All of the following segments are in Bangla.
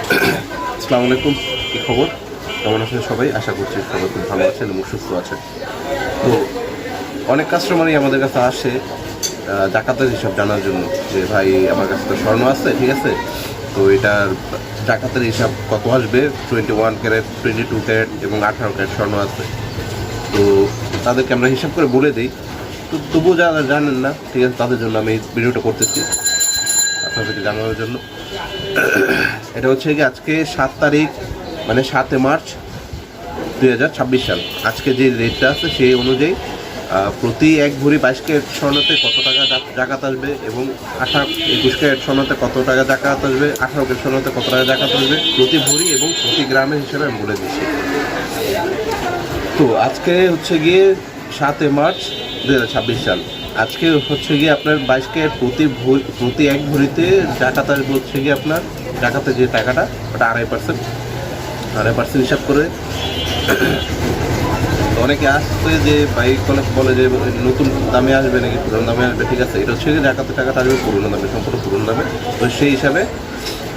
আসসালামু আলাইকুম, কী খবর? কেমন আছেন সবাই? আশা করছি সবাই খুব ভালো আছেন এবং সুস্থ আছেন। তো অনেক কাস্টমারই আমাদের কাছে আসে জাকাতের হিসাব জানার জন্য, যে ভাই আমার কাছে তো স্বর্ণ আছে, ঠিক আছে, তো এটার জাকাতের হিসাব কত আসবে। 21 ক্যারেট, 22 ক্যারেট এবং 18 ক্যারেট স্বর্ণ আছে। তো তাদেরকে আমরা হিসাব করে বলে দিই। তো তবুও যারা জানেন না, ঠিক আছে, তাদের জন্য আমি এই ভিডিওটা করতেছি আপনাদেরকে জানানোর জন্য। এটা হচ্ছে কি আজকে 7 তারিখ, মানে 7 মার্চ 2026 সাল। আজকে যে রেটটা আছে সেই অনুযায়ী প্রতি 1 ভরি 22 ক্যারেট স্বর্ণতে কত টাকা জাকাত আসবে এবং 21 ক্যারেট স্বর্ণতে কত টাকা জাকাত আসবে, 18 ক্যারেট স্বর্ণতে কত টাকা জাকাত আসবে প্রতি ভরি এবং প্রতি গ্রামের হিসেবে আমি বলে দিচ্ছি। তো আজকে হচ্ছে গিয়ে 7 মার্চ 2026 সাল। আজকে হচ্ছে গিয়ে আপনার 22 ক্যারেট প্রতি 1 ভরিতে জাকাত আসবে হচ্ছে গিয়ে আপনার জাকাতের যে টাকাটা ওটা 2.5% হিসাব করে। অনেকে আসছে যে বাইক বলে যে নতুন দামে আসবে নাকি পুরনো দামে আসবে, ঠিক আছে, এটা হচ্ছে জাকাতের টাকাটা আসবে পুরনো দামে, সম্পূর্ণ পুরনো দামে। তো সেই হিসাবে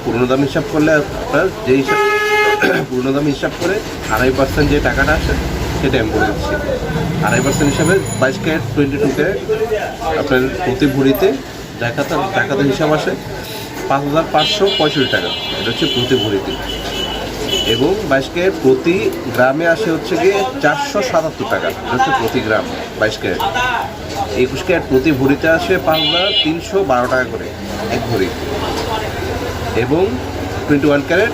পুরনো দাম হিসাব করলে আপনার যে হিসাব পুরনো দাম হিসাব করে 2.5% যে টাকাটা আসে সেটা আমি বলে দিচ্ছি। 2.5% হিসাবে 22 ক্যারেট 22 ক্যারেট আপনার প্রতি ভরিতে জাকাতের হিসাব আসে 5,565 টাকা, এটা হচ্ছে প্রতি ভরিতে। এবং 22 ক্যারেট প্রতি গ্রামে আসে হচ্ছে গিয়ে 477 টাকা, এটা হচ্ছে প্রতি গ্রাম 22 ক্যারেট। 21 ক্যারেট প্রতি ভরিতে আসে 5,312 টাকা করে 1 ভরি। এবং 21 ক্যারেট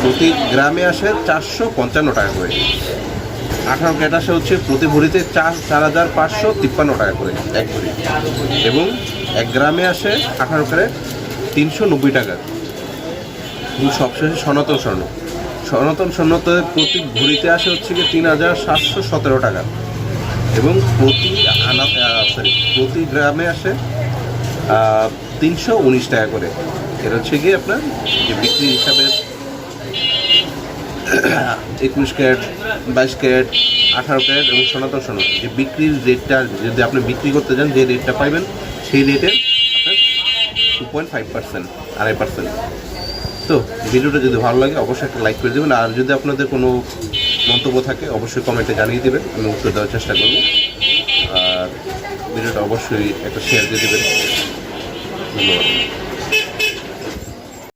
প্রতি গ্রামে আসে 455 টাকা করে। 18 ক্যারেট আসে হচ্ছে প্রতি ভরিতে 4,553 টাকা করে 1 ভরি। এবং 1 গ্রামে আসে 18 ক্যারেট 390 টাকা। এবং সবশেষে সনাতন স্বর্ণতে প্রতি ভরিতে আসে হচ্ছে গিয়ে 3,717 টাকা। এবং প্রতি গ্রামে আসে 319 টাকা করে। এটা হচ্ছে গিয়ে আপনার যে বিক্রি হিসাবে 21 ক্যারেট 22 ক্যারেট 18 ক্যারেট এবং সনাতন স্বর্ণ যে বিক্রির রেটটা, যদি আপনি বিক্রি করতে যান যে রেটটা পাইবেন সেই রেটে আপনার 2.5%, 2.5%। তো ভিডিওটা যদি ভালো লাগে অবশ্যই একটা লাইক করে দেবেন, আর যদি আপনাদের কোনো মন্তব্য থাকে অবশ্যই কমেন্টে জানিয়ে দেবেন, আমি উত্তর দেওয়ার চেষ্টা করব। আর ভিডিওটা অবশ্যই একটা শেয়ার দিয়ে দেবেন। ধন্যবাদ।